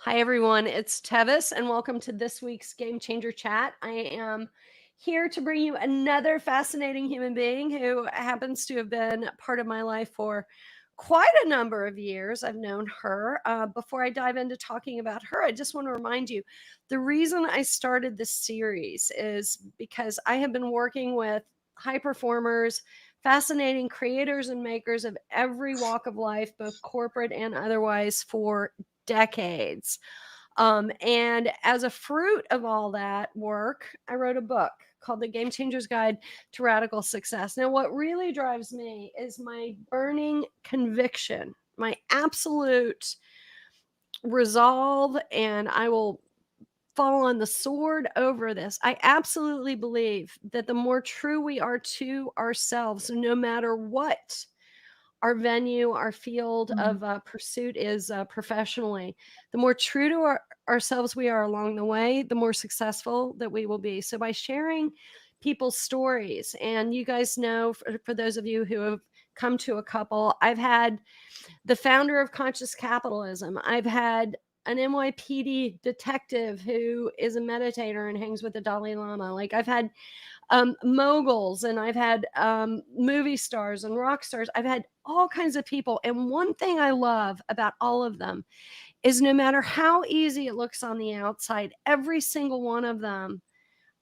Hi, everyone. It's Tevis, and welcome to this week's Game Changer Chat. I am here to bring you another fascinating human being who happens to have been part of my life for quite a number of years. I've known her. Before I dive into talking about her, I just want to remind you the reason I started this series is because I have been working with high performers, fascinating creators and makers of every walk of life, both corporate and otherwise, for decades. And as a fruit of all that work, I wrote a book called The Game Changer's Guide to Radical Success. Now, what really drives me is my burning conviction, my absolute resolve, and I will fall on the sword over this. I absolutely believe that the more true we are to ourselves, no matter what our venue, our field Mhm. of pursuit is professionally, the more true to ourselves we are along the way, the more successful that we will be. So, by sharing people's stories, and you guys know, for those of you who have come to a couple, I've had the founder of conscious capitalism, I've had an NYPD detective who is a meditator and hangs with the Dalai Lama. Like, I've had moguls, and I've had movie stars and rock stars. I've had all kinds of people. And one thing I love about all of them is no matter how easy it looks on the outside, every single one of them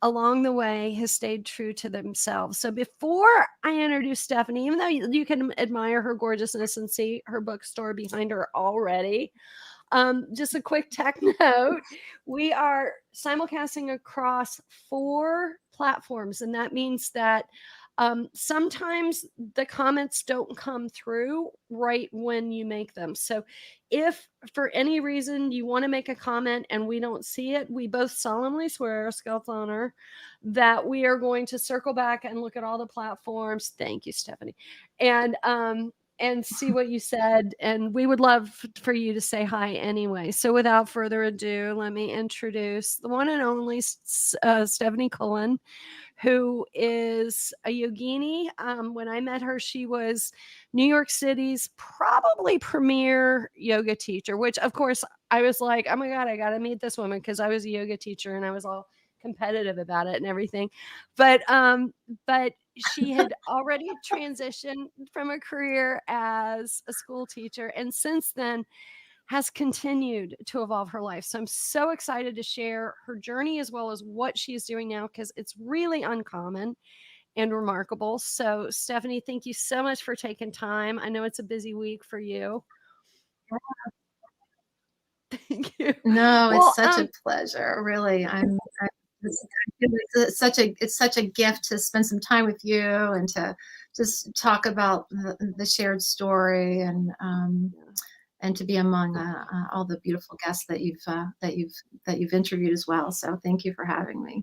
along the way has stayed true to themselves. So before I introduce Stephanie, even though you can admire her gorgeousness and see her bookstore behind her already, just a quick tech note. We are simulcasting across 4 platforms, and that means that sometimes the comments don't come through right when you make them. So if for any reason you want to make a comment and we don't see it, we both solemnly swear, Scout's honor, that we are going to circle back and look at all the platforms. Thank you, Stephanie. And see what you said. And we would love for you to say hi anyway. So without further ado, let me introduce the one and only Stephanie Culen, who is a yogini. When I met her, she was New York City's probably premier yoga teacher, which of course I was like, oh my God, I got to meet this woman, because I was a yoga teacher and I was all competitive about it and everything. But she had already transitioned from a career as a school teacher, and since then has continued to evolve her life. So I'm so excited to share her journey as well as what she's doing now, because it's really uncommon and remarkable. So, Stephanie, thank you so much for taking time. I know it's a busy week for you. Thank you. No, it's Well, such a pleasure, really. It's such a gift to spend some time with you and to just talk about the shared story and to be among all the beautiful guests that you've interviewed as well. So thank you for having me.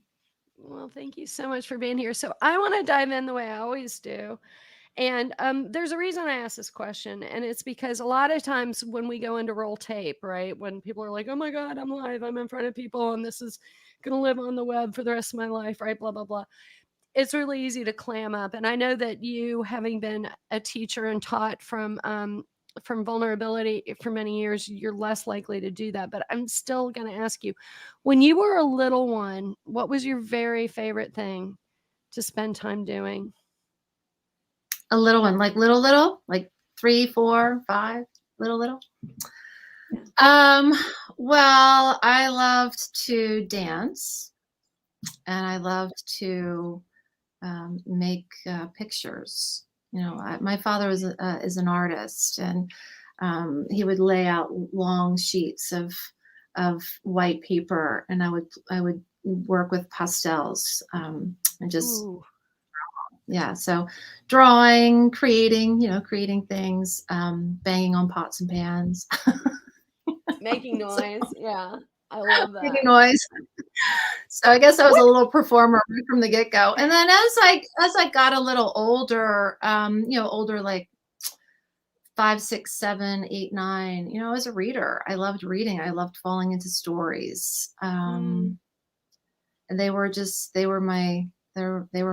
well, thank you so much for being here. So I want to dive in the way I always do. And there's a reason I asked this question, and it's because a lot of times when we go into roll tape, right, when people are like, oh my God, I'm live, I'm in front of people, and this is going to live on the web for the rest of my life, right, blah, blah, blah. It's really easy to clam up. And I know that you, having been a teacher and taught from vulnerability for many years, you're less likely to do that. But I'm still going to ask you, when you were a little one, what was your very favorite thing to spend time doing? A little one, like little, like 3, 4, 5, little. Um, well, I loved to dance and I loved to make pictures. My father is an artist, and he would lay out long sheets of white paper, and I would work with pastels and just Ooh. yeah. So drawing, creating things, banging on pots and pans, Making so, noise. Yeah. I love making that. noise. So I guess I was a What? little performer right from the get-go. And then as I got a little older, older like 5, 6, 7, 8, 9, I was a reader. I loved reading. I loved falling into stories. Mm, And they were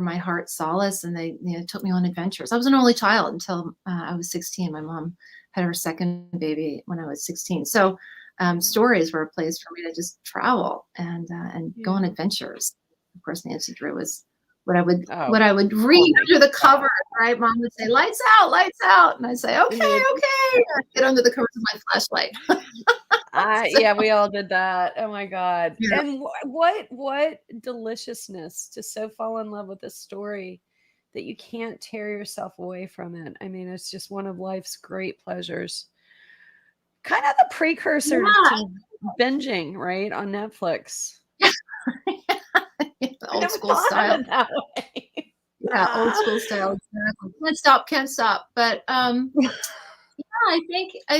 my heart solace, and they took me on adventures. I was an only child until I was 16. My mom had her second baby when I was 16. So stories were a place for me to just travel and go on Yeah. adventures. Of course, Nancy Drew was what I would Oh, read my under the God. cover, right? Mom would say, lights out. And I'd say, okay, Yeah. okay. And I'd get under the covers of my flashlight. So, Yeah, we all did that. Oh my God. yeah. And what deliciousness to so fall in love with a story that you can't tear yourself away from it. I mean, it's just one of life's great pleasures. Kind of the precursor to binging, right? On Netflix. Yeah. I Old never school thought of style. it that way. Yeah, old school style. Exactly. Can't stop. But I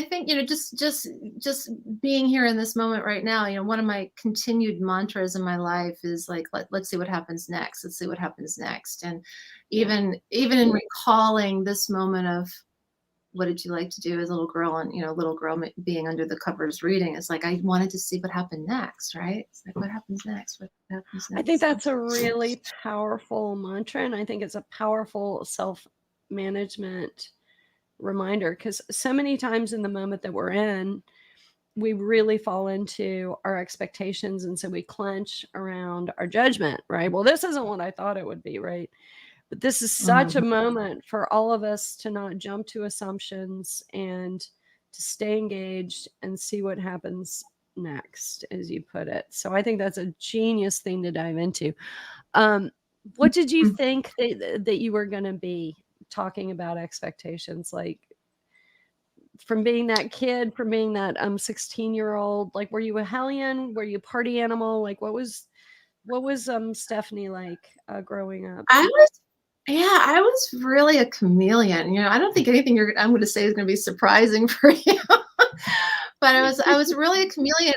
think just being here in this moment right now, one of my continued mantras in my life is like let's see what happens next. Let's see what happens next. And Yeah. even in recalling this moment of what did you like to do as a little girl, and little girl being under the covers reading, it's like I wanted to see what happened next, right? It's like what happens next? What happens I think next? that's a really powerful mantra, and I think it's a powerful self-management reminder because so many times in the moment that we're in, we really fall into our expectations, and so we clench around our judgment, right? Well, this isn't what I thought it would be, right? But this is such a Mhm. moment for all of us to not jump to assumptions and to stay engaged and see what happens next, as you put it. So I think that's a genius thing to dive into. Um, what did you think that you were going to be talking about expectations? Like from being that kid, from being that 16-year-old, like were you a hellion? Were you a party animal? Like what was Stephanie like growing up? I was Yeah, I was really a chameleon. I don't think anything I'm going to say is going to be surprising for you. But I was really a chameleon.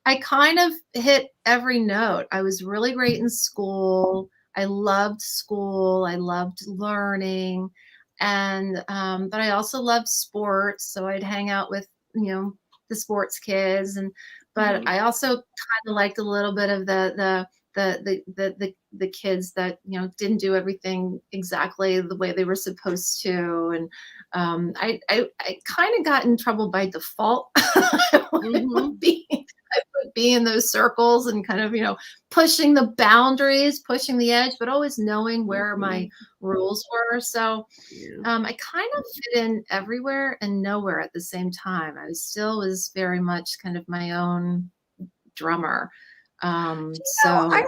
I kind of hit every note. I was really great in school. I loved school. I loved learning, and but I also loved sports. So I'd hang out with the sports kids, and but Mhm. I also kind of liked a little bit of the kids that didn't do everything exactly the way they were supposed to, and I kind of got in trouble by default. I Mhm. would be in those circles and kind of pushing the boundaries, pushing the edge, but always knowing where my Mhm. rules were. So Yeah. I kind of fit in everywhere and nowhere at the same time. I was very much kind of my own drummer. I So really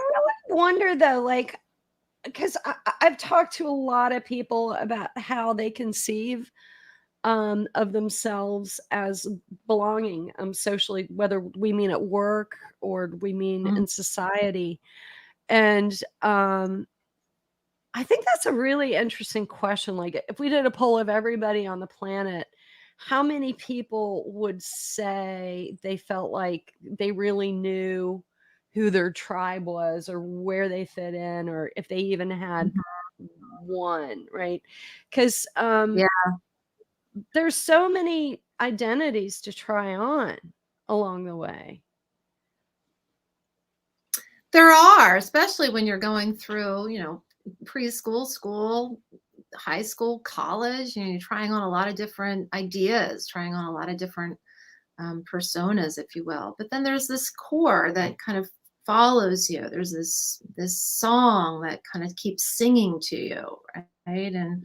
wonder though, like, because I've talked to a lot of people about how they conceive of themselves as belonging socially, whether we mean at work or we mean mm, in society. And I think that's a really interesting question. Like, if we did a poll of everybody on the planet, how many people would say they felt like they really knew who their tribe was or where they fit in or if they even had mhm. one, right? Because Yeah, there's so many identities to try on along the way. there are, especially when you're going through, preschool, school, high school, college. You're trying on a lot of different ideas, trying on a lot of different personas, if you will. But then there's this core that kind of follows you. There's this song that kind of keeps singing to you, right? Yeah.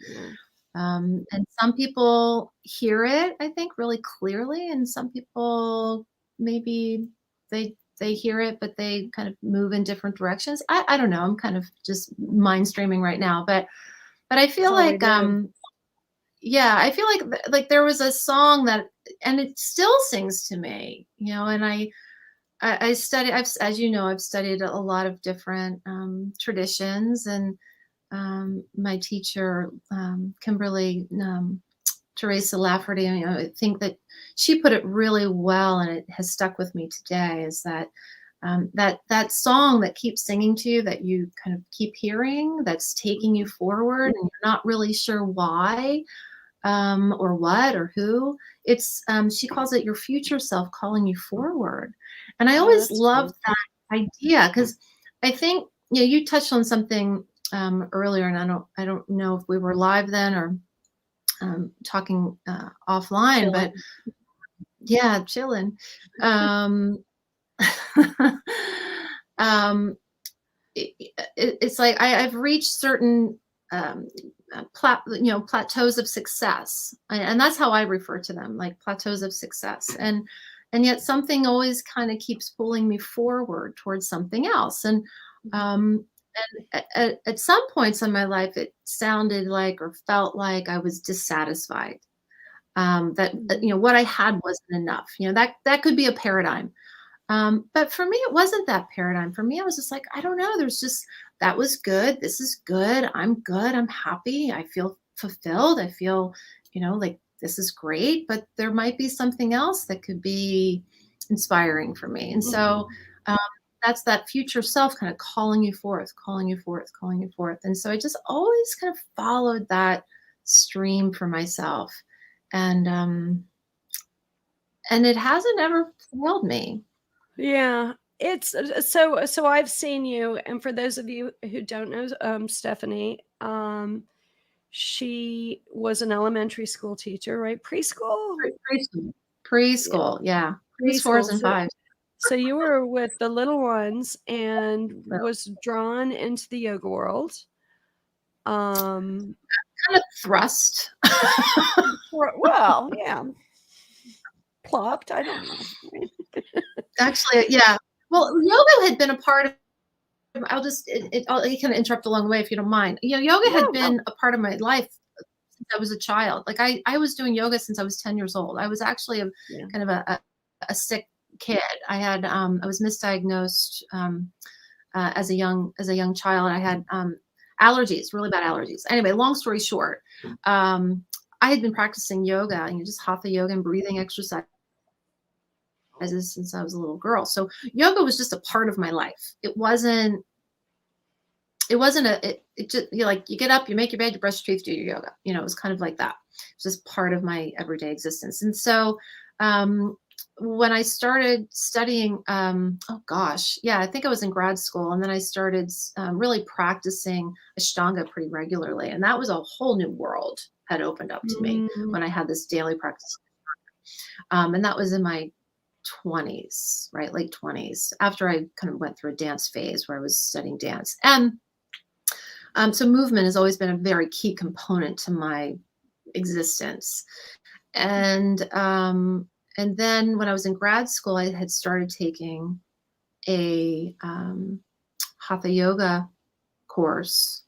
And some people hear it, I think, really clearly, and some people maybe they hear it, but they kind of move in different directions. I don't know. I'm kind of just mind streaming right now, but I That's feel all we like do. yeah, I feel like like there was a song that, and it still sings to me, and I study. As you know, I've studied a lot of different traditions, and my teacher, Kimberly Teresa Lafferty, I think that she put it really well, and it has stuck with me today. Is that that song that keeps singing to you, that you kind of keep hearing, that's taking you forward, and you're not really sure why, or what or who. It's she calls it your future self calling you forward, and I Oh, always that's loved cool. that idea because I think you touched on something earlier, and I don't know if we were live then or talking offline, but Chilling. Yeah, chilling. Um, um, it's like I've reached certain um, plateaus of success, and that's how I refer to them, like plateaus of success. And yet something always kind of keeps pulling me forward towards something else. Um, and at some points in my life, it sounded like or felt like I was dissatisfied. That Mhm. what I had wasn't enough. That could be a paradigm. But for me, it wasn't that paradigm. For me, I was just like, I don't know. There's just that was good. This is good. I'm good. I'm happy. I feel fulfilled. I feel, like this is great. But there might be something else that could be inspiring for me. And so Mhm. um, that's that future self kind of calling you forth, calling you forth, calling you forth. And so I just always kind of followed that stream for myself. And and it hasn't ever failed me. Yeah. It's so I've seen you, and for those of you who don't know Stephanie, she was an elementary school teacher, right? Preschool? Preschool. Yeah, Preschool, yeah. Pre's, preschool. 4s, and 5s. So you were with the little ones and So, was drawn into the yoga world. Um, kind of thrust. well, yeah, plopped. I don't know. Right? Actually, yeah. Well, yoga had been a part of I'll kinda interrupt along the way if you don't mind. Yoga No, had no. been a part of my life since I was a child. Like, I was doing yoga since I was 10 years old. I was actually a Yeah. kind of a sick kid. I was misdiagnosed, as a young child. I had allergies, really bad allergies. Anyway, long story short, um, I had been practicing yoga, just hatha yoga and breathing exercises since I was a little girl. So yoga was just a part of my life. It just you get up, you make your bed, you brush your teeth, do your yoga. It was kind of like that. It's just part of my everyday existence. And so um, when I started studying, oh gosh, yeah, I think I was in grad school, and then I started really practicing Ashtanga pretty regularly, and that was a whole new world had opened up to me Mm, when I had this daily practice. And that was in my 20s, right, late 20s, after I kind of went through a dance phase where I was studying dance. And so movement has always been a very key component to my existence. And then when I was in grad school, I had started taking a hatha yoga course,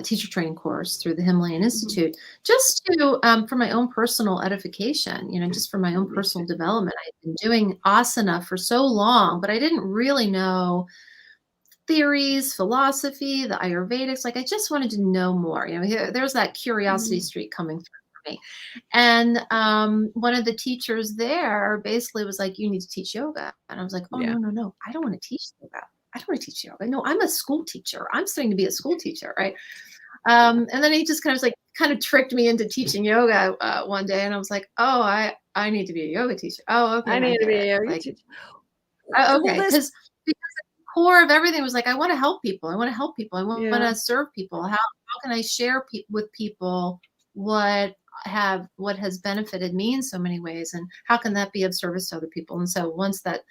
teacher training course through the Himalayan mhm. Institute, just to for my own personal edification, just for my own Me too. personal development. I've been doing asana for so long, but I didn't really know theories, philosophy, the Ayurvedics. Like, I just wanted to know more. There's that curiosity Mm, streak coming through for me. And one of the teachers there basically was like, "You need to teach yoga." And I was like, "Oh, yeah. no, no, no. I don't want to teach yoga. I don't want to teach yoga. No, I'm a school teacher. I'm studying to be a school teacher." Right. And then he just kind of tricked me into teaching yoga one day. And I was like, "Oh, I need to be a yoga teacher. Oh, I okay. I need to get be it. a yoga Like, teacher. Well, okay." Because the core of everything was like, I want to help people. I want to help people. I want yeah. to serve people. How can I share with people what what has benefited me in so many ways, and how can that be of service to other people? And so once that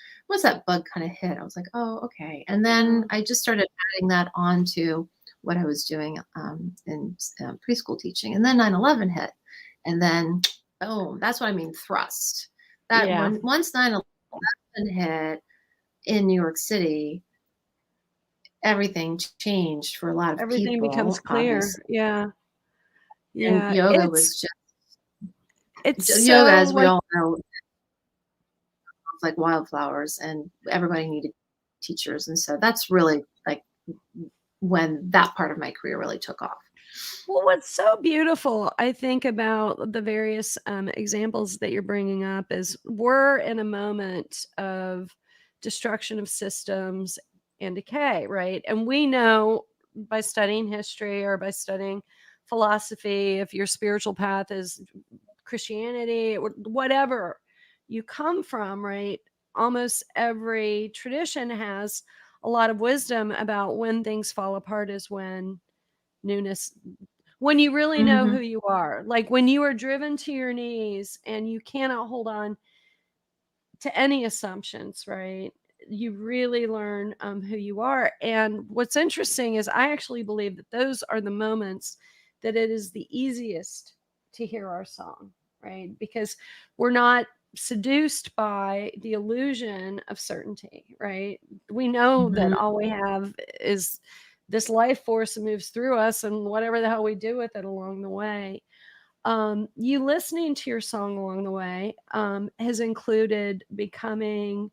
bug kind of hit, I was like, oh, okay. And then Wow. I just started adding that on to what I was doing in preschool teaching. And then 9/11 hit, and then boom, that's what I mean, thrust. That Yeah. once 9/11 hit in New York City, everything changed for a lot of Everything becomes people, clear. obviously. Yeah. And Yeah. yoga It's was just it's yoga, so as we like all know, was like wildflowers, and everybody needed teachers. And so that's really like when that part of my career really took off. well, what's so beautiful, I think, about the various examples that you're bringing up is we're in a moment of destruction of systems and decay, right? And we know by studying history or by studying philosophy, if your spiritual path is Christianity or whatever you come from, right? Almost every tradition has a lot of wisdom about when things fall apart is when newness, when you really know who Hmm. you are, like when you are driven to your knees and you cannot hold on to any assumptions, right? You really learn who you are. And what's interesting is I actually believe that those are the moments that it is the easiest to hear our song, right? Because we're not seduced by the illusion of certainty, right? We know that Mhm. all we have is this life force that moves through us and whatever the hell we do with it along the way. You listening to your song along the way has included becoming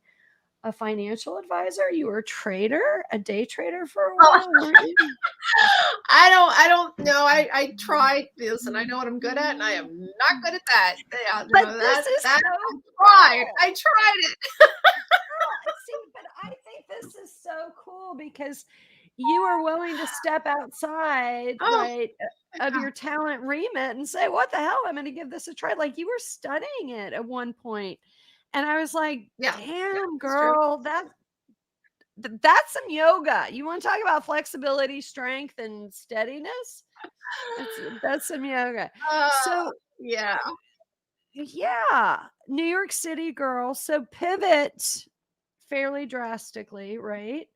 a financial advisor. You were a trader, a day trader for a Oh, while, weren't you? I don't know. I tried this and I know what I'm good at, and I am not good at that. Yeah, But no, this is that so I cool. tried it. Girl, see, but I think this is so cool because you are willing to step outside, Oh, right, of yeah. your talent remit and say, "What the hell? I'm gonna give this a try." Like, you were studying it at one point, and I was like, Yeah, yeah, "Damn, it's true. girl, that's some yoga." You wanna talk about flexibility, strength, and steadiness? That's some yoga. Uh, So, yeah. yeah, New York City girl, so pivot fairly drastically, right?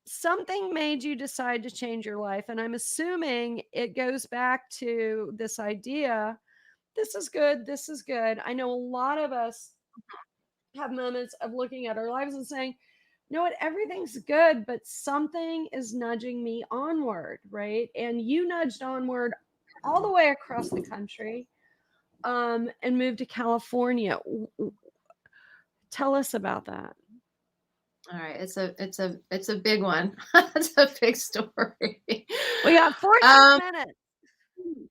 Something made you decide to change your life, and I'm assuming it goes back to this idea, this is good, this is good. I know a lot of us have moments of looking at our lives and saying, "You know what, everything's good, but something is nudging me onward," right? And you nudged onward all the way across the country, and moved to California. Tell us about that. All right, it's a big one. It's a big story. We got 14 Um, minutes.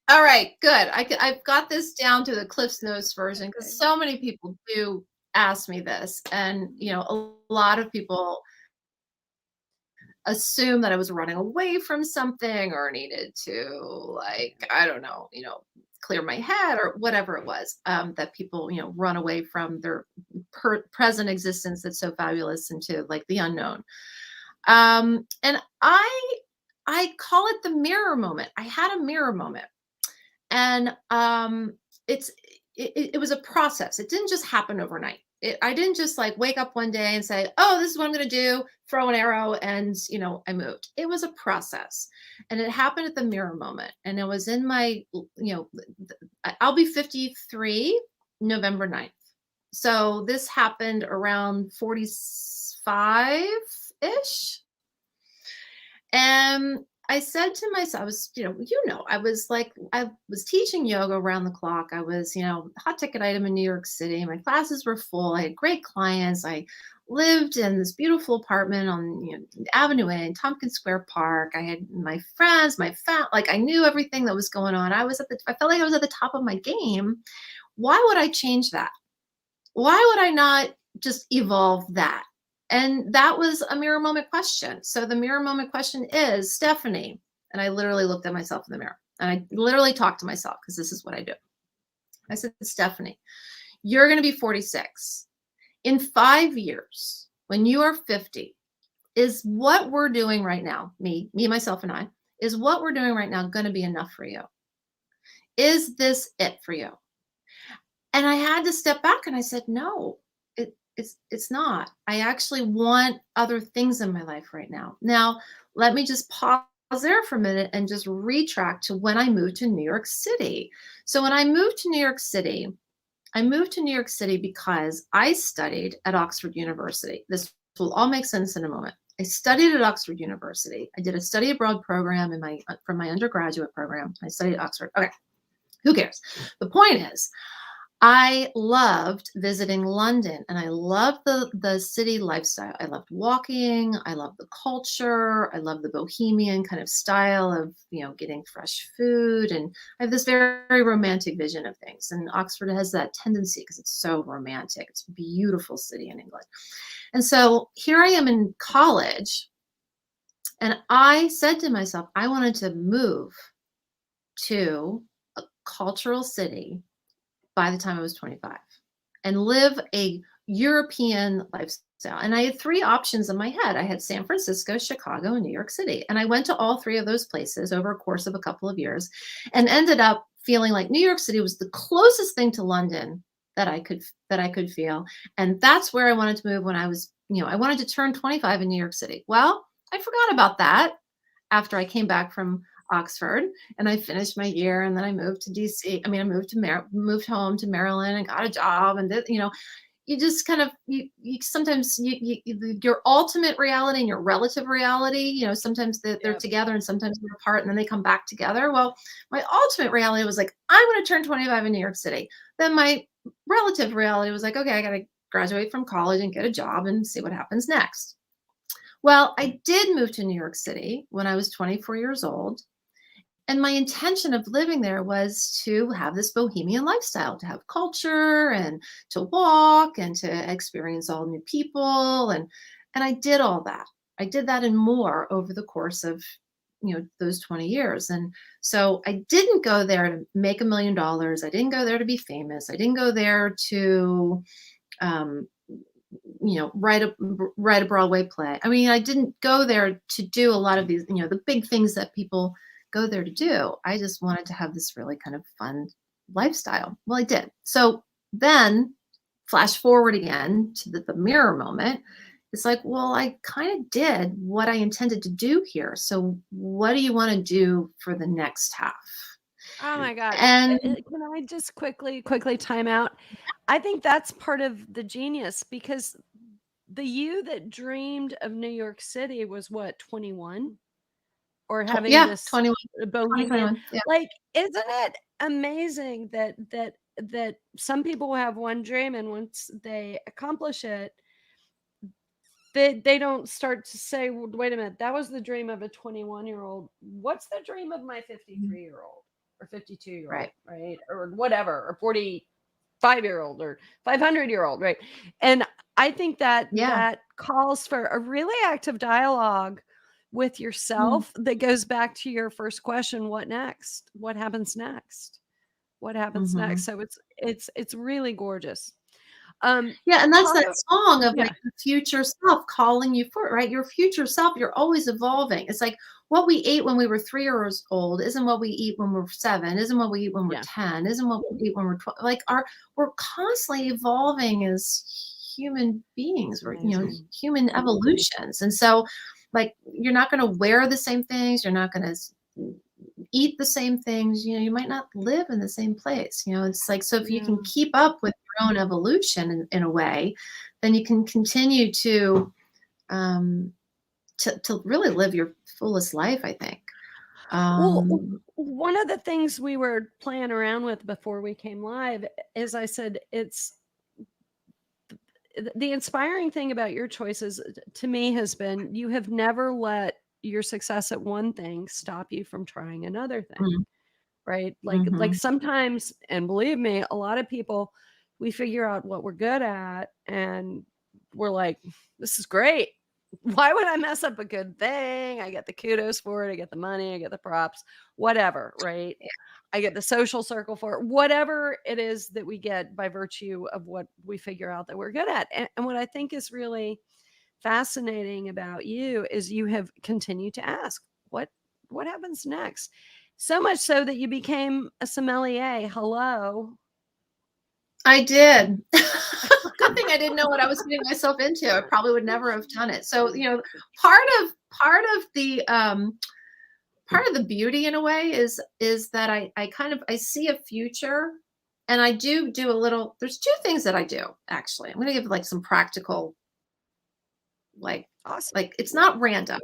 all right, good. I've got this down to the Cliff's Notes version because Okay. so many people do ask me this, and a lot of people assume that I was running away from something or needed to, like, I don't know, clear my head or whatever it was, that people, run away from their present existence that's so fabulous into like the unknown. And I call it the mirror moment. I had a mirror moment, and it's it was a process. It didn't just happen overnight. I didn't just like wake up one day and say, "Oh, this is what I'm going to do." Throw an arrow, and I moved. It was a process, and it happened at the mirror moment. And it was in my, I'll be 53 November 9th. So this happened around 45 ish. And I said to myself, I was, I was teaching yoga around the clock. I was, hot ticket item in New York City. My classes were full. I had great clients. I lived in this beautiful apartment on Avenue A in Tompkins Square Park. I had my friends, like I knew everything that was going on. I felt like I was at the top of my game. Why would I change that? Why would I not just evolve that? And that was a mirror moment question. So the mirror moment question is, Stephanie, and I literally looked at myself in the mirror and I literally talked to myself because this is what I do. I said, Stephanie, you're going to be 46. In 5 years, when you are 50, is what we're doing right now, me, myself, and I, is what we're doing right now going to be enough for you? Is this it for you? And I had to step back and I said, no, it's not. I actually want other things in my life right now. Now, let me just pause there for a minute and just retract to when I moved to New York City. So when I moved to New York City, because I studied at Oxford University. This will all make sense in a moment. I studied at Oxford University. I did a study abroad program from my undergraduate program. I studied at Oxford. Okay, who cares? The point is, I loved visiting London, and I loved the city lifestyle. I loved walking. I loved the culture. I loved the bohemian kind of style of, getting fresh food. And I have this very, very romantic vision of things. And Oxford has that tendency because it's so romantic. It's a beautiful city in England. And so here I am in college, and I said to myself, I wanted to move to a cultural city by the time I was 25 and live a European lifestyle. And I had 3 options in my head. I had San Francisco, Chicago, and New York City. And I went to all 3 of those places over a course of a couple of years and ended up feeling like New York City was the closest thing to London that I could feel. And that's where I wanted to move when I was, I wanted to turn 25 in New York City. Well, I forgot about that after I came back from Oxford and I finished my year, and then I moved to DC. I mean, I moved home to Maryland and got a job, and you just kind of you sometimes your ultimate reality and your relative reality, sometimes they're Yep. together and sometimes they're apart, and then they come back together. Well, my ultimate reality was like, I'm going to turn 25 in New York City. Then my relative reality was like, okay, I got to graduate from college and get a job and see what happens next. Well, I did move to New York City when I was 24 years old. And my intention of living there was to have this bohemian lifestyle, to have culture and to walk and to experience all new people. And I did all that. I did that and more over the course of, those 20 years. And so I didn't go there to make $1 million. I didn't go there to be famous. I didn't go there to, write a Broadway play. I mean, I didn't go there to do a lot of these, the big things that people go there to do. I just wanted to have this really kind of fun lifestyle. Well, I did. So then flash forward again to the mirror moment. It's like, well, I kind of did what I intended to do here. So what do you want to do for the next half? Oh my God. And Can I just quickly time out? I think that's part of the genius, because the you that dreamed of New York City was what, 21? Or having yeah, this 21, bohemian, 2021. Yeah. like, isn't it amazing that some people have one dream, and once they accomplish it, they don't start to say, "Well, wait a minute, that was the dream of a 21-year-old. What's the dream of my 53-year-old or 52-year-old, Right. right? Or whatever, or 45-year-old or 500-year-old, right?" And I think that Yeah. that calls for a really active dialogue with Mm. yourself that goes back to your first question, what next? What happens next? What happens next? Mhm. So it's really gorgeous. Yeah, and that's Part that of song of, like, Yeah. your future self calling you for it, right? Your future self, you're always evolving. It's like what we ate when we were 3 years old isn't what we eat when we're 7, isn't what we eat when we're Yeah. 10, isn't what we eat when we're 12. Like, we're constantly evolving as human beings. We're, Amazing. human evolutions. And so, like, you're not gonna wear the same things, you're not gonna eat the same things, you might not live in the same place. It's like, so if you can Yeah. keep up with your own evolution in a way, then you can continue um to really live your fullest life, I think. Well, um one of the things we were playing around with before we came live is, I said, it's the inspiring thing about your choices, to me, has been you have never let your success at one thing stop you from trying another thing, mm, right? Like mhm. sometimes, and believe me, a lot of people, we figure out what we're good at and we're like, this is great. Why would I mess up a good thing? I get the kudos for it. I get the money. I get the props, whatever, right? I get the social circle for it, whatever it is that we get by virtue of what we figure out that we're good at. And what I think is really fascinating about you is you have continued to ask, what happens next? So much so that you became a sommelier. Hello. I did. Good thing I didn't know what I was getting myself into. I probably would never have done it. So, part of the part of the beauty in a way is that I kind of I see a future, and I do a little. There's two things that I do, actually. I'm going to give like some practical, like Awesome. like it's not random.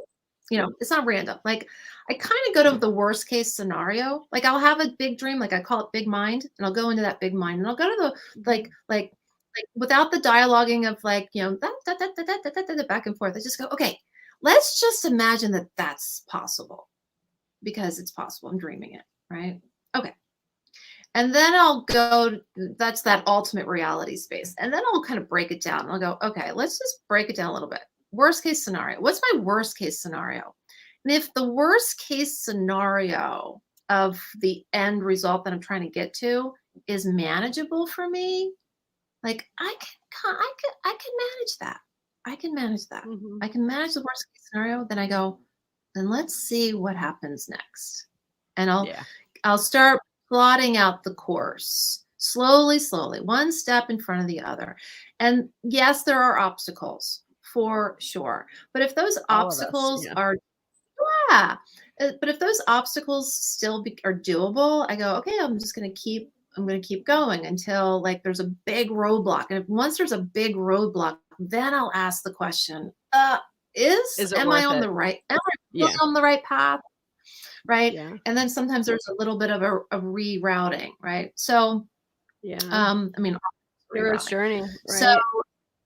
It's not random. Like, I kind of go to the worst case scenario. Like, I'll have a big dream, like I call it big mind, and I'll go into that big mind, and I'll go to the Mhm. without the dialoguing of, like, back and forth. I just go, okay, let's just imagine that that's possible, because it's possible. I'm dreaming it, right? Okay. And then I'll go, that's that ultimate reality space. And then I'll kind of break it down. I'll go, okay, let's just break it down a little bit. Worst case scenario. What's my worst case scenario? And if the worst case scenario of the end result that I'm trying to get to is manageable for me, like, I can manage that. I can manage that. Mhm. I can manage the worst case scenario. Then I go, then let's see what happens next. And I'll Yeah. I'll start plotting out the course. slowly, slowly, one step in front of the other. And yes, there are obstacles for sure. But if those All of us. obstacles Yeah. are, yeah, but if those obstacles still are doable, I go, okay, I'm going to keep going until like there's a big roadblock. And once there's a big roadblock, then I'll ask the question, Is it am I worth on it? the right, am I really Yeah. on the right path? Right. Yeah. And then sometimes there's a little bit of a rerouting. Right. So, Yeah. I mean, Hero's rerouting. journey, So, right?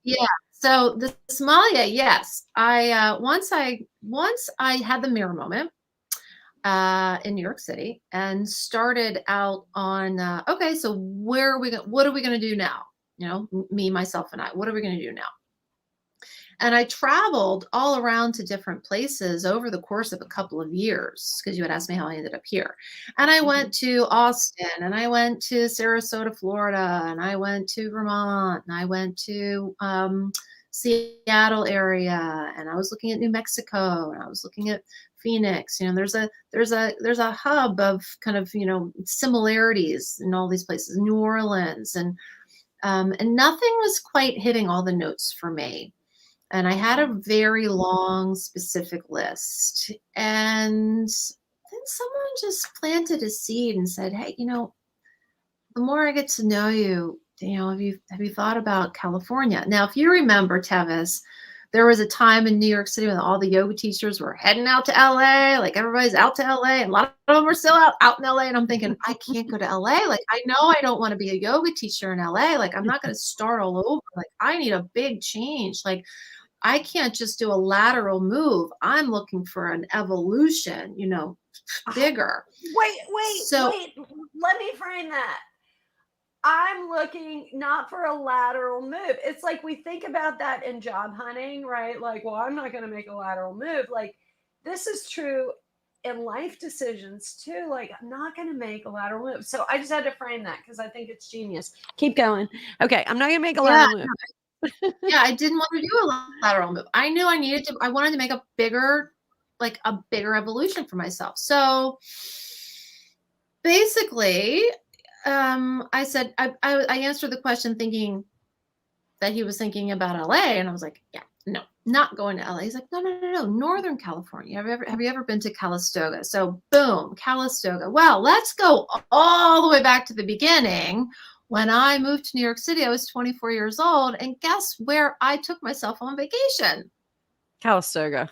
yeah. So the sommelier, yes. Once I had the mirror moment in New York City and started out on okay, so what are we going to do now? You know, me, myself, and I. What are we going to do now? And I traveled all around to different places over the course of a couple of years because you had asked me how I ended up here. And I went to Austin and I went to Sarasota, Florida, and I went to Vermont and I went to Seattle area, and I was looking at New Mexico and I was looking at Phoenix. You know, there's a hub of kind of, you know, similarities in all these places, New Orleans, and nothing was quite hitting all the notes for me. And I had a very long, specific list. And then someone just planted a seed and said, hey, you know, the more I get to know you, you know, have you thought about California? Now, if you remember, Tevis, there was a time in New York City when all the yoga teachers were heading out to LA, like everybody's out to LA, and a lot of them are still out in LA. And I'm thinking, I can't go to LA. Like, I know I don't want to be a yoga teacher in LA. Like, I'm not going to start all over. Like, I need a big change. Like, I can't just do a lateral move. I'm looking for an evolution, you know, bigger. Wait. Let me frame that. I'm looking not for a lateral move. It's like we think about that in job hunting, right? Like, well, I'm not going to make a lateral move. Like, this is true in life decisions too. Like, I'm not going to make a lateral move. So I just had to frame that because I think it's genius. Keep going. Okay. I'm not going to make a lateral move. Yeah, I didn't want to do a lateral move. I knew I wanted to make a bigger evolution for myself. So basically, I said, I answered the question thinking that he was thinking about LA. And I was like, yeah, no, not going to LA. He's like, no, Northern California. Have you ever been to Calistoga? So boom, Calistoga. Well, let's go all the way back to the beginning. When I moved to New York City, I was 24 years old. And guess where I took myself on vacation? Calistoga.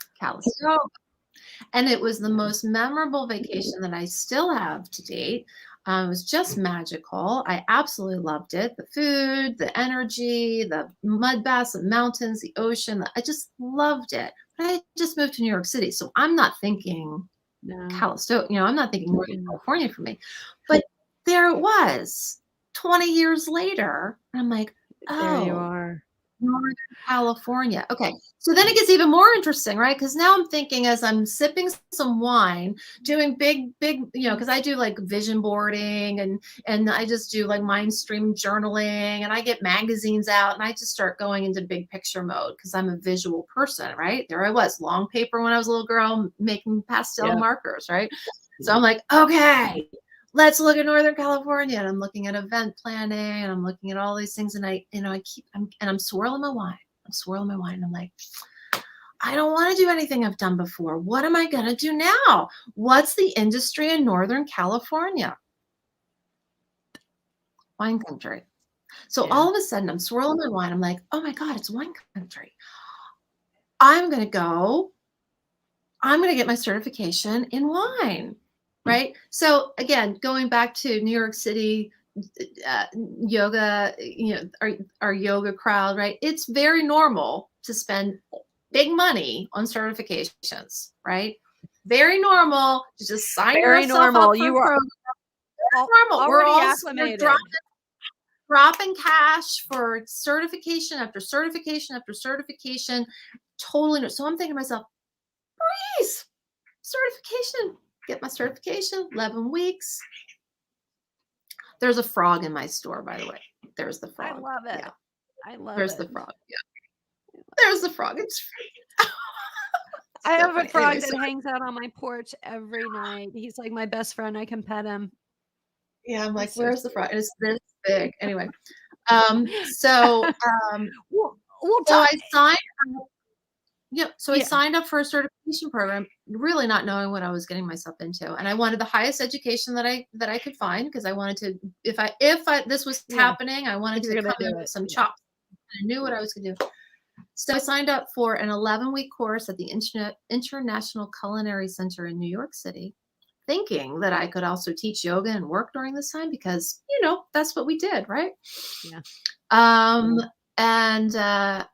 And it was the most memorable vacation that I still have to date. It was just magical. I absolutely loved it. The food, the energy, the mud baths, the mountains, the ocean. I just loved it. But I just moved to New York City. So I'm not thinking Calistoga, you know, I'm not thinking Northern California for me. But there it was 20 years later. And I'm like, oh, there you are. Northern California. Okay. So then it gets even more interesting, right? Because now I'm thinking as I'm sipping some wine, doing big, you know, because I do like vision boarding and I just do like mind stream journaling and I get magazines out and I just start going into big picture mode because I'm a visual person, right? There I was, long paper when I was a little girl making pastel markers, right? So I'm like, okay, let's look at Northern California. And I'm looking at event planning and I'm looking at all these things. And I'm swirling my wine. And I'm like, I don't want to do anything I've done before. What am I going to do now? What's the industry in Northern California? Wine country. So all of a sudden I'm swirling my wine. I'm like, oh my God, it's wine country. I'm going to get my certification in wine. Right. So again, going back to New York City yoga, you know, our yoga crowd, right? It's very normal to spend big money on certifications, right? Very normal to just sign yourself up for you a program. Normal. We're all acclimated. Dropping cash for certification after certification after certification. Totally. So I'm thinking to myself, please, certification. Get my certification, 11 weeks. There's a frog in my store, by the way. There's the frog. I love it. Yeah. I love There's it. the frog. Yeah. There's the frog. It's free. I have a frog that hangs out on my porch every night. He's like my best friend. I can pet him. Yeah, I'm like, where's the frog? And it's this big. Anyway, so We'll so talk. I signed so I Yeah, signed up for a certification program, really not knowing what I was getting myself into. And I wanted the highest education that I could find, because I wanted to, if this was yeah. happening, I wanted If you're to gonna come in do with it, some yeah. chops. I knew what I was going to do. So I signed up for an 11-week course at the International Culinary Center in New York City, thinking that I could also teach yoga and work during this time, because, that's what we did, right? Yeah. Um, and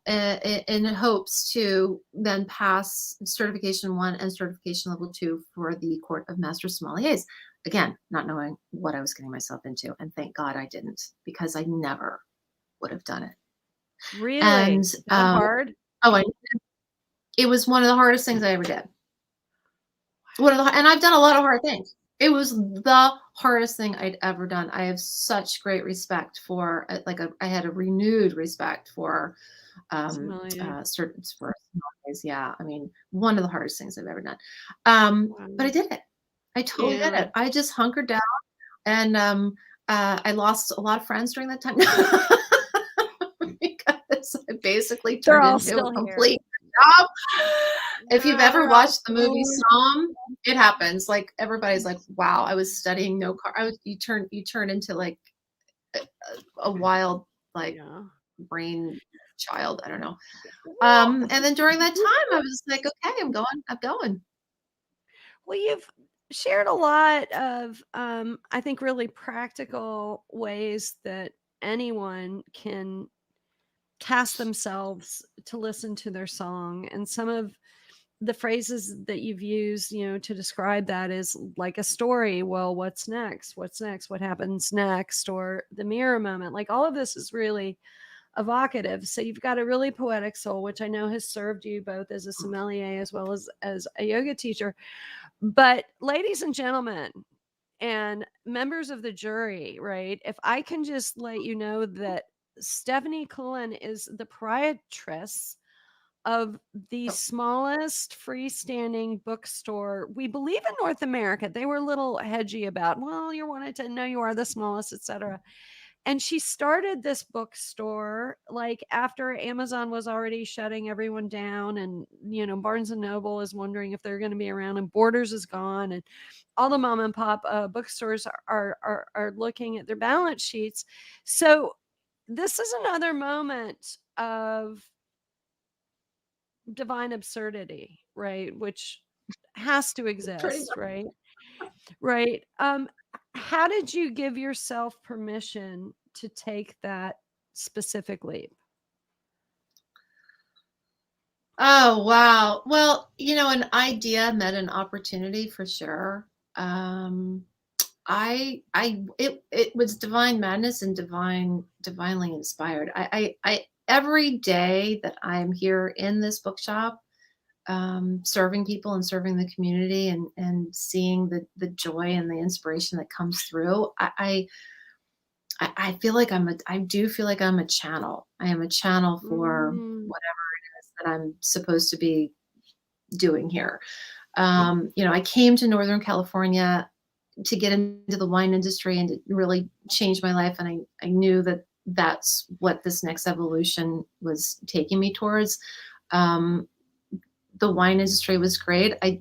in hopes to then pass certification 1 and certification level 2 for the Court of Master Sommeliers. Again, not knowing what I was getting myself into. And thank God I didn't, because I never would have done it. And Really? That hard? oh, it was one of the hardest things I ever did. And I've done a lot of hard things. It was the hardest thing I'd ever done. I have such great respect for, I had a renewed respect for, Sommelier. certain for sommeliers. Yeah, I mean, one of the hardest things I've ever done. But I Wow. did it. I totally did Yeah. it. I just hunkered down, and I lost a lot of friends during that time because I basically They're turned all into a still here. complete job. If you've No, ever they're all watched the movie still Somm, it happens. Like, everybody's like, "Wow, I was studying no car." You turn into like a wild, like, yeah. brain child. I don't know. Well, And then during that time, I was like, "Okay, I'm going." well, you've shared a lot of, I think, really practical ways that anyone can cast themselves to listen to their song. And some of the phrases that you've used, to describe that is like a story. Well, what's next? What's next? What happens next? Or the mirror moment. Like all of this is really evocative. So you've got a really poetic soul, which I know has served you both as a sommelier as well as a yoga teacher. But ladies and gentlemen, and members of the jury, right? If I can just let you know that Stephanie Culen is the proprietress of the Oh, smallest freestanding bookstore, we believe, in North America. They were a little hedgy about, well, you wanted to know you are the smallest, etc. And she started this bookstore like after Amazon was already shutting everyone down, and Barnes and Noble is wondering if they're going to be around, and Borders is gone, and all the mom and pop bookstores are looking at their balance sheets. So this is another moment of divine absurdity, right? Which has to pretty exist, much. right? Right. How did you give yourself permission to take that specific leap? Oh, wow. Well, an idea met an opportunity for sure. Um, it was divine madness and divinely inspired. Every day that I'm here in this bookshop, serving people and serving the community, and seeing the joy and the inspiration that comes through, I feel like I do feel like I'm a channel. I am a channel for Mm, whatever it is that I'm supposed to be doing here. I came to Northern California to get into the wine industry and to really change my life. And I knew that that's what this next evolution was taking me towards. Um, the wine industry was great. I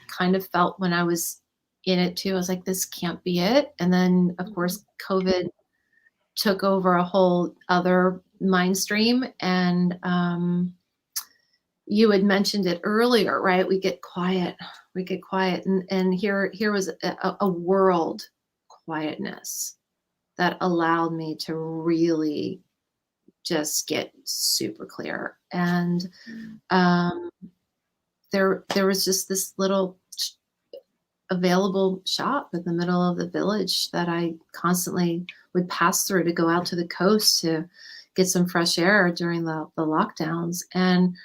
kind of felt when I was in it too, I was like, this can't be it. And then, of mhm. course, COVID took over a whole other mind stream. And you had mentioned it earlier, right? We get quiet. And here was a world quietness that allowed me to really just get super clear. And um, there was just this little available shop in the middle of the village that I constantly would pass through to go out to the coast to get some fresh air during the lockdowns. And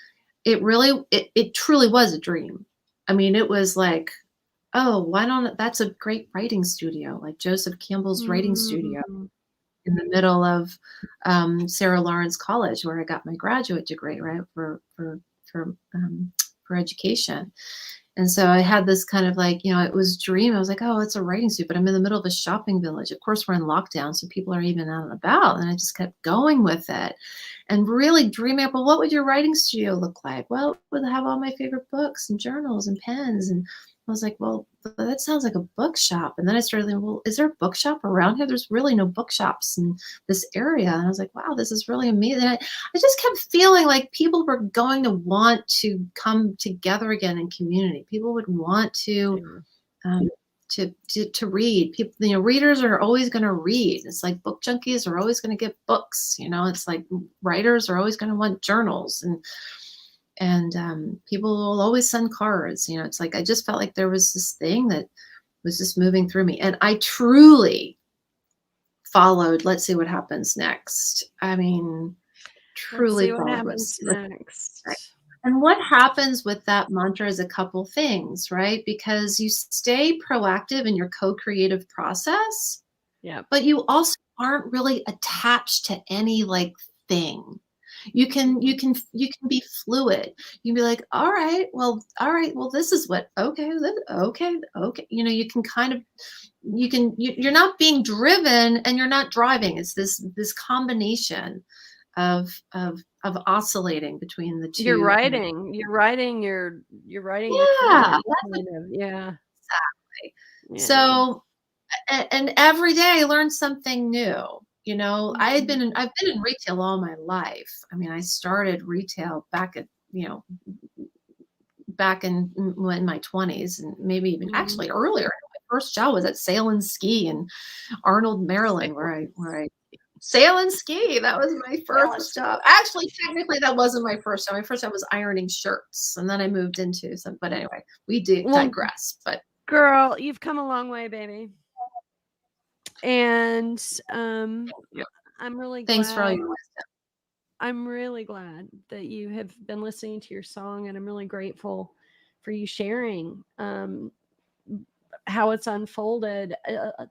it truly was a dream. I mean, it was like, oh, that's a great writing studio, like Joseph Campbell's writing studio Mm, in the middle of Sarah Lawrence College, where I got my graduate degree, right, for education. And so I had this kind of like, it was dream. I was like, oh, it's a writing suit, but I'm in the middle of a shopping village. Of course, we're in lockdown, so people aren't even out and about. And I just kept going with it and really dreaming up, well, what would your writing studio look like? Well, it would have all my favorite books and journals and pens. And I was like, well, that sounds like a bookshop. And then I started thinking, well, is there a bookshop around here? There's really no bookshops in this area. And I was like, wow, this is really amazing. I just kept feeling like people were going to want to come together again in community. People would want to um, to read. People, readers are always going to read. It's like book junkies are always going to get books. It's like writers are always going to want journals, and people will always send cards. It's like I just felt like there was this thing that was just moving through me, and I truly followed. Let's see what happens next. I mean, Let's see truly what followed happens next. And what happens with that mantra is a couple things, right? Because you stay proactive in your co-creative process, Yeah. but you also aren't really attached to any like thing. You can be fluid. You can be like, all right, well, this is what, okay. You can kind of, you're not being driven and you're not driving. It's this combination of oscillating between the two. You're writing your Yeah, kind of, yeah. exactly. Yeah. So, and every day I learned something new. I've been in retail all my life. I mean, I started retail back in my 20s, and maybe even actually earlier. My first job was at Sail and Ski in Arnold, Maryland, where I Sail and Ski. That was my first job. Actually, technically, that wasn't my first job. My first job was ironing shirts, and then I moved into some. But anyway, we do digress. But girl, you've come a long way, baby. And I'm really thanks for all glad. your wisdom. I'm really glad that you have been listening to your song, and I'm really grateful for you sharing how it's unfolded.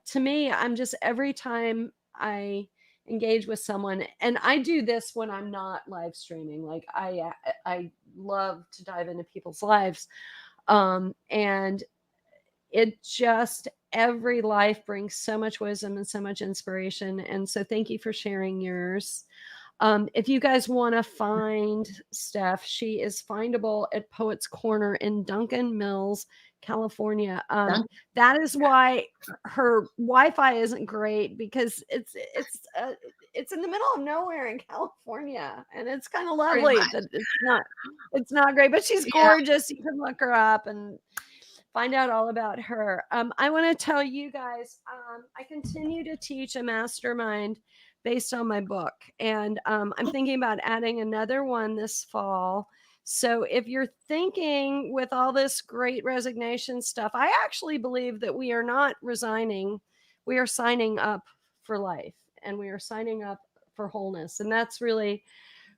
To me, I'm just, every time I engage with someone, and I do this when I'm not live streaming, like I love to dive into people's lives, and it just, every life brings so much wisdom and so much inspiration. And so thank you for sharing yours. If you guys want to find Steph, she is findable at Poets Corner in Duncan Mills, California. That is why her Wi-Fi isn't great, because it's in the middle of nowhere in California, and it's kind of lovely that it's not great, but she's gorgeous. You can look her up and find out all about her. I want to tell you guys, I continue to teach a mastermind based on my book, and I'm thinking about adding another one this fall. So if you're thinking, with all this great resignation stuff, I actually believe that we are not resigning. We are signing up for life, and we are signing up for wholeness. And that's really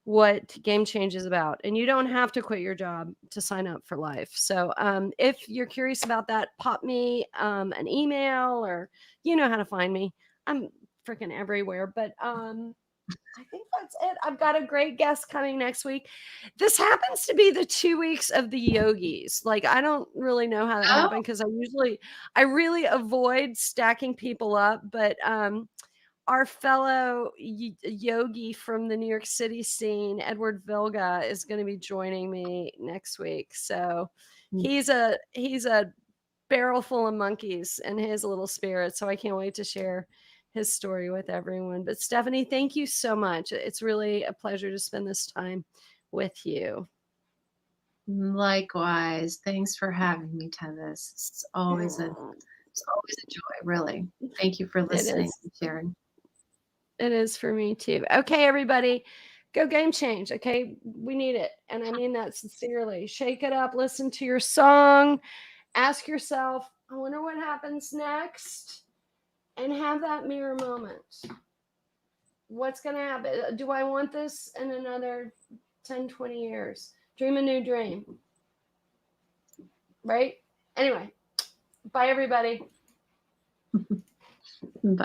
what Game Change is about. And you don't have to quit your job to sign up for life. So if you're curious about that, pop me an email, or you know how to find me. I'm freaking everywhere. But I think that's it. I've got a great guest coming next week. This happens to be the 2 weeks of the yogis. Like, I don't really know how that happened, because I really avoid stacking people up. But our fellow yogi from the New York City scene, Edward Vilga, is going to be joining me next week. So he's a barrel full of monkeys in his little spirit. So I can't wait to share his story with everyone. But Stephanie, thank you so much. It's really a pleasure to spend this time with you. Likewise. Thanks for having me, Tevis. It's always a joy, really. Thank you for listening and sharing. It is for me too. Okay, everybody, go game change. Okay, we need it. And I mean that sincerely. Shake it up, listen to your song, ask yourself, I wonder what happens next, and have that mirror moment. What's going to happen? Do I want this in another 10, 20 years? Dream a new dream. Right? Anyway, bye, everybody. Bye.